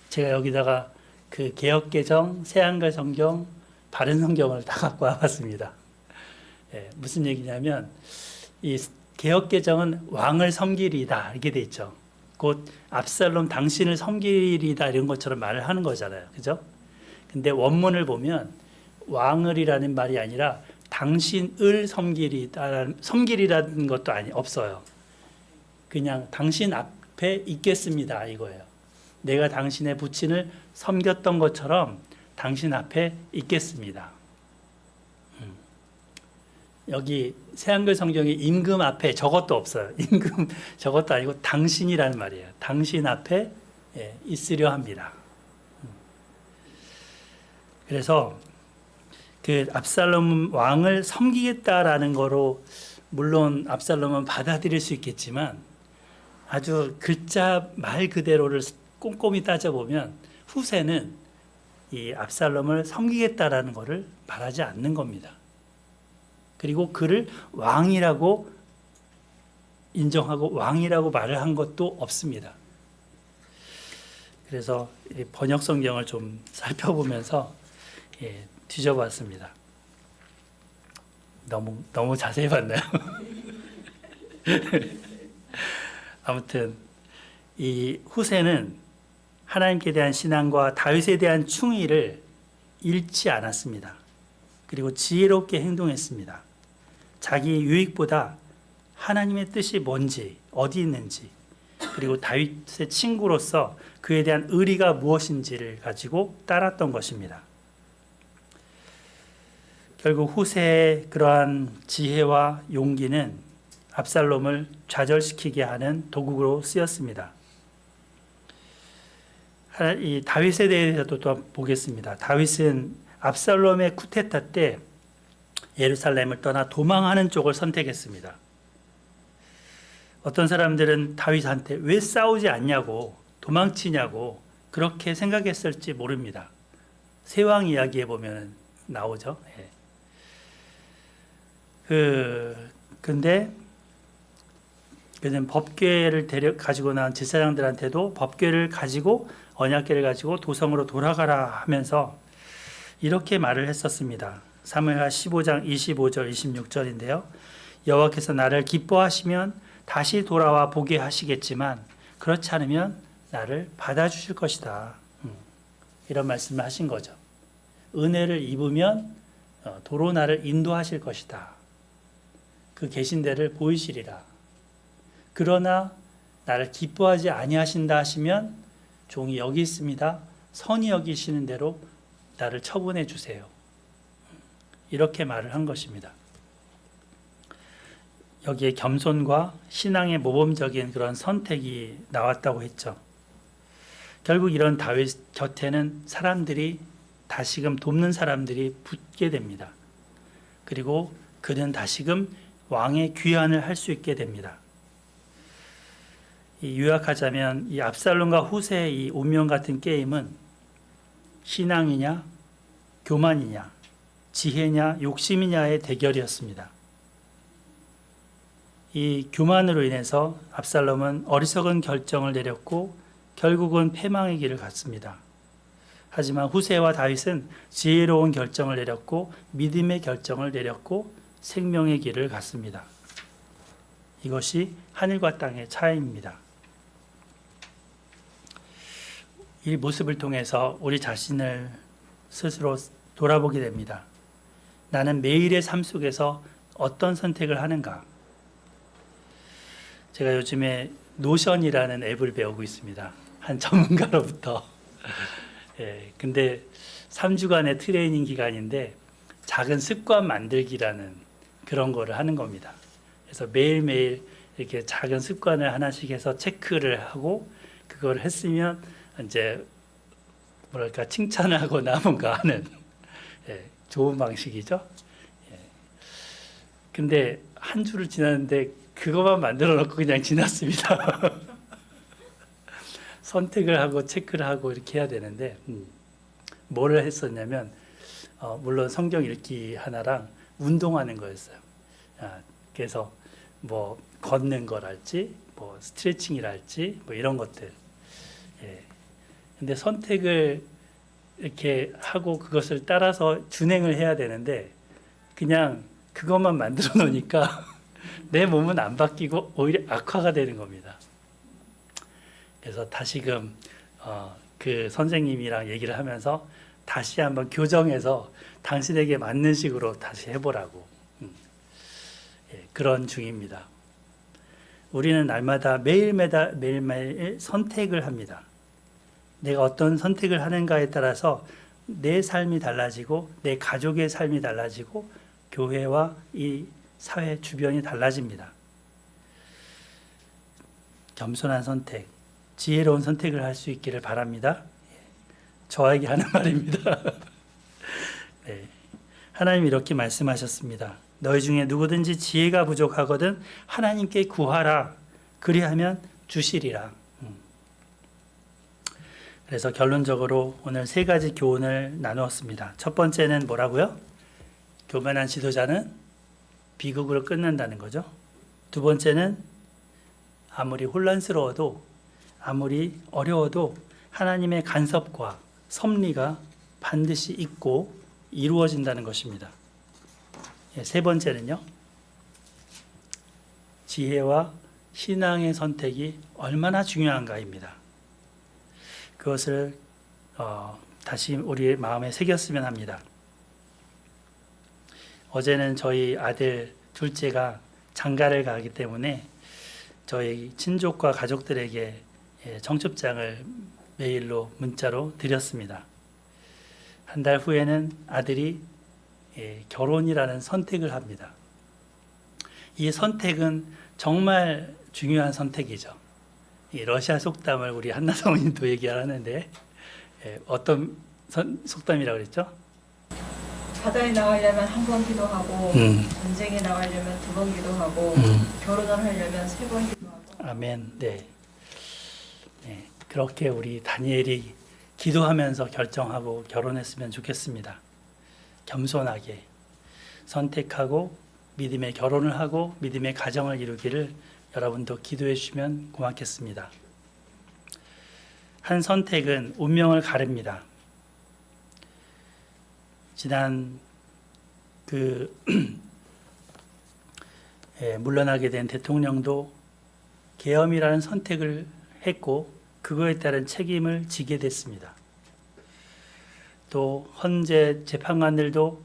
제가 여기다가 그 개역개정, 새한글 성경, 바른 성경을 다 갖고 와봤습니다. 예, 무슨 얘기냐면 이 개역개정은 왕을 섬기리다 이렇게 돼 있죠. 곧 압살롬 당신을 섬기리다 이런 것처럼 말을 하는 거잖아요. 그죠? 근데 원문을 보면 왕을이라는 말이 아니라 당신을 섬기리라는 것도 없어요. 그냥 당신 앞에 있겠습니다 이거예요. 내가 당신의 부친을 섬겼던 것처럼 당신 앞에 있겠습니다. 여기 새한글 성경에 임금 앞에 저것도 없어요. 임금 저것도 아니고 당신이라는 말이에요. 당신 앞에 있으려 합니다. 그래서 그 압살롬 왕을 섬기겠다라는 거로 물론 압살롬은 받아들일 수 있겠지만 아주 글자 말 그대로를 꼼꼼히 따져보면 후세는 이 압살롬을 섬기겠다라는 거를 말하지 않는 겁니다. 그리고 그를 왕이라고 인정하고 왕이라고 말을 한 것도 없습니다. 그래서 번역 성경을 좀 살펴보면서 뒤져봤습니다. 너무 자세히 봤나요? 아무튼 이 후세는 하나님께 대한 신앙과 다윗에 대한 충의를 잃지 않았습니다. 그리고 지혜롭게 행동했습니다. 자기 유익보다 하나님의 뜻이 뭔지, 어디 있는지, 그리고 다윗의 친구로서 그에 대한 의리가 무엇인지를 가지고 따랐던 것입니다. 결국 후세의 그러한 지혜와 용기는 압살롬을 좌절시키게 하는 도구로 쓰였습니다. 이 다윗에 대해서도 또 보겠습니다. 다윗은 압살롬의 쿠데타 때 예루살렘을 떠나 도망하는 쪽을 선택했습니다. 어떤 사람들은 다윗한테 왜 싸우지 않냐고 도망치냐고 그렇게 생각했을지 모릅니다. 세왕 이야기에 보면 나오죠. 근데 그는 법궤를 가지고 나온 제사장들한테도 법궤를 가지고 언약궤를 가지고 도성으로 돌아가라 하면서 이렇게 말을 했었습니다. 사무엘하 15장 25절 26절인데요. 여호와께서 나를 기뻐하시면 다시 돌아와 보게 하시겠지만 그렇지 않으면 나를 받아주실 것이다. 이런 말씀을 하신 거죠. 은혜를 입으면 도로 나를 인도하실 것이다. 그 계신 데를 보이시리라. 그러나 나를 기뻐하지 아니하신다 하시면 종이 여기 있습니다. 선히 여기시는 대로 나를 처분해 주세요. 이렇게 말을 한 것입니다. 여기에 겸손과 신앙의 모범적인 그런 선택이 나왔다고 했죠. 결국 이런 다윗 곁에는 사람들이 다시금 돕는 사람들이 붙게 됩니다. 그리고 그는 다시금 왕의 귀환을 할 수 있게 됩니다. 요약하자면 이 압살롬과 후세의 이 운명 같은 게임은 신앙이냐, 교만이냐, 지혜냐, 욕심이냐의 대결이었습니다. 이 교만으로 인해서 압살롬은 어리석은 결정을 내렸고 결국은 패망의 길을 갔습니다. 하지만 후세와 다윗은 지혜로운 결정을 내렸고 믿음의 결정을 내렸고 생명의 길을 갔습니다. 이것이 하늘과 땅의 차이입니다. 이 모습을 통해서 우리 자신을 스스로 돌아보게 됩니다. 나는 매일의 삶 속에서 어떤 선택을 하는가? 제가 요즘에 노션이라는 앱을 배우고 있습니다. 한 전문가로부터. 근데 3주간의 트레이닝 기간인데 작은 습관 만들기라는 그런 거를 하는 겁니다. 그래서 매일매일 이렇게 작은 습관을 하나씩 해서 체크를 하고 그걸 했으면 이제 뭐랄까 칭찬을 하거나 뭔가 하는 좋은 방식이죠. 근데 한 주를 지났는데 그것만 만들어 놓고 그냥 지났습니다. 선택을 하고 체크를 하고 이렇게 해야 되는데 뭐를 했었냐면 물론 성경 읽기 하나랑 운동하는 거였어요. 그래서 뭐 걷는 거랄지 뭐 스트레칭이랄지 뭐 이런 것들. 근데 선택을 이렇게 하고 그것을 따라서 준행을 해야 되는데 그냥 그것만 만들어 놓으니까 내 몸은 안 바뀌고 오히려 악화가 되는 겁니다. 그래서 다시금 그 선생님이랑 얘기를 하면서 다시 한번 교정해서 당신에게 맞는 식으로 다시 해보라고 그런 중입니다. 우리는 날마다 매일매일 선택을 합니다. 내가 어떤 선택을 하는가에 따라서 내 삶이 달라지고 내 가족의 삶이 달라지고 교회와 이 사회 주변이 달라집니다. 겸손한 선택, 지혜로운 선택을 할 수 있기를 바랍니다. 저에게 하는 말입니다. 네. 하나님 이렇게 말씀하셨습니다. 너희 중에 누구든지 지혜가 부족하거든 하나님께 구하라. 그리하면 주시리라. 그래서 결론적으로 오늘 세 가지 교훈을 나누었습니다. 첫 번째는 뭐라고요? 교만한 지도자는 비극으로 끝난다는 거죠. 두 번째는 아무리 혼란스러워도 아무리 어려워도 하나님의 간섭과 섭리가 반드시 있고 이루어진다는 것입니다. 세 번째는요. 지혜와 신앙의 선택이 얼마나 중요한가입니다. 그것을 다시 우리의 마음에 새겼으면 합니다. 어제는 저희 아들 둘째가 장가를 가기 때문에 저희 친족과 가족들에게 청첩장을 메일로 문자로 드렸습니다. 한 달 후에는 아들이 결혼이라는 선택을 합니다. 이 선택은 정말 중요한 선택이죠. 이 러시아 속담을 우리 한나 사모님도 얘기하는데 어떤 속담이라고 그랬죠? 바다에 나가려면 한 번 기도하고 전쟁에 나가려면 2번 기도하고 결혼을 하려면 3번 기도하고. 아멘. 네. 그렇게 우리 다니엘이 기도하면서 결정하고 결혼했으면 좋겠습니다. 겸손하게 선택하고 믿음의 결혼을 하고 믿음의 가정을 이루기를 여러분도 기도해 주시면 고맙겠습니다. 한 선택은 운명을 가릅니다. 지난 물러나게 된 대통령도 계엄이라는 선택을 했고 그거에 따른 책임을 지게 됐습니다. 또 헌재 재판관들도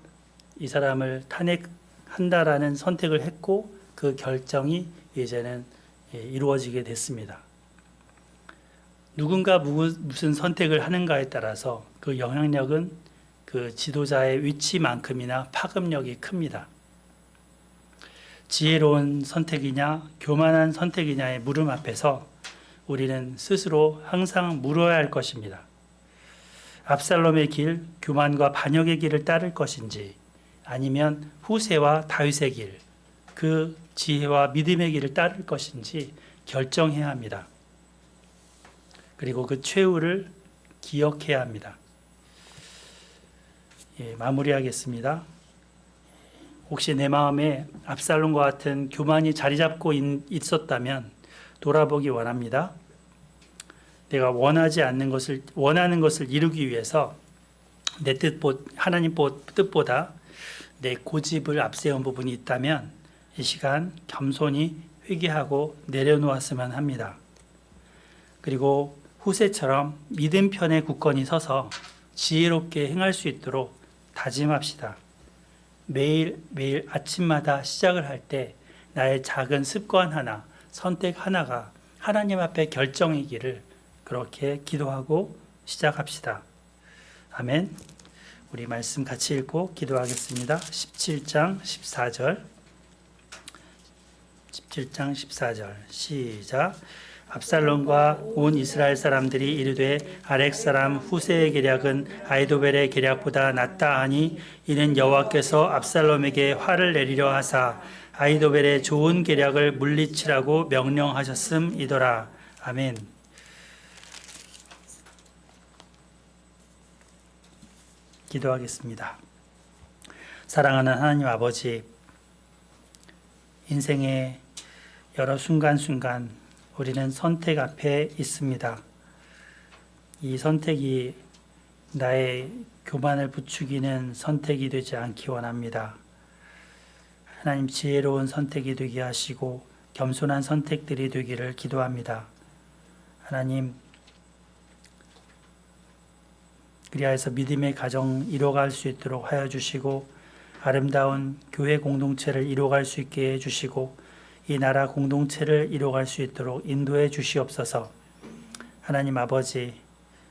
이 사람을 탄핵한다라는 선택을 했고 그 결정이 이제는 이루어지게 됐습니다. 누군가 무슨 선택을 하는가에 따라서 그 영향력은 그 지도자의 위치만큼이나 파급력이 큽니다. 지혜로운 선택이냐 교만한 선택이냐의 물음 앞에서 우리는 스스로 항상 물어야 할 것입니다. 압살롬의 길, 교만과 반역의 길을 따를 것인지 아니면 후세와 다윗의 길, 그 지혜와 믿음의 길을 따를 것인지 결정해야 합니다. 그리고 그 최후를 기억해야 합니다. 마무리하겠습니다. 혹시 내 마음에 압살롬과 같은 교만이 자리 잡고 있었다면 돌아보기 원합니다. 내가 원하는 것을 이루기 위해서 내 하나님 뜻보다 내 고집을 앞세운 부분이 있다면 이 시간 겸손히 회개하고 내려놓았으면 합니다. 그리고 후세처럼 믿음 편에 굳건히 서서 지혜롭게 행할 수 있도록 다짐합시다. 매일 아침마다 시작을 할 때 나의 작은 습관 하나, 선택 하나가 하나님 앞에 결정이기를 그렇게 기도하고 시작합시다. 아멘. 우리 말씀 같이 읽고 기도하겠습니다. 17장 14절. 17장 14절 시작. 압살롬과 온 이스라엘 사람들이 이르되 아렉 사람 후세의 계략은 아히도벨의 계략보다 낫다 하니 이는 여호와께서 압살롬에게 화를 내리려 하사 아히도벨의 좋은 계략을 물리치라고 명령하셨음이더라. 아멘. 기도하겠습니다. 사랑하는 하나님 아버지, 인생의 여러 순간순간 우리는 선택 앞에 있습니다. 이 선택이 나의 교만을 부추기는 선택이 되지 않기 원합니다. 하나님 지혜로운 선택이 되게 하시고 겸손한 선택들이 되기를 기도합니다. 하나님, 그리하여서 믿음의 가정 이뤄갈 수 있도록 하여 주시고 아름다운 교회 공동체를 이뤄갈 수 있게 해주시고 이 나라 공동체를 이뤄갈 수 있도록 인도해 주시옵소서. 하나님 아버지,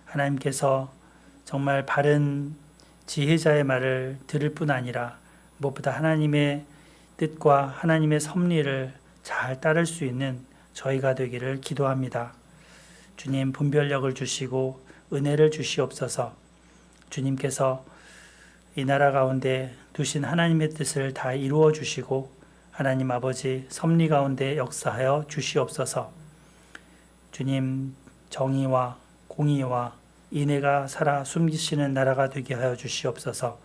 하나님께서 정말 바른 지혜자의 말을 들을 뿐 아니라 무엇보다 하나님의 뜻과 하나님의 섭리를 잘 따를 수 있는 저희가 되기를 기도합니다. 주님, 분별력을 주시고 은혜를 주시옵소서. 주님께서 이 나라 가운데 두신 하나님의 뜻을 다 이루어 주시고 하나님 아버지 섭리 가운데 역사하여 주시옵소서. 주님, 정의와 공의와 인애가 살아 숨기시는 나라가 되게 하여 주시옵소서.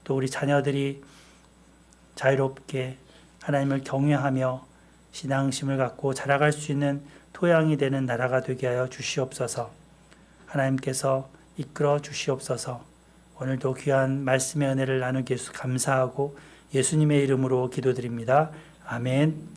또 우리 자녀들이 자유롭게 하나님을 경외하며 신앙심을 갖고 자라갈 수 있는 토양이 되는 나라가 되게 하여 주시옵소서. 하나님께서 이끌어 주시옵소서. 오늘도 귀한 말씀의 은혜를 나누게 해주셔서 감사하고 예수님의 이름으로 기도드립니다. 아멘.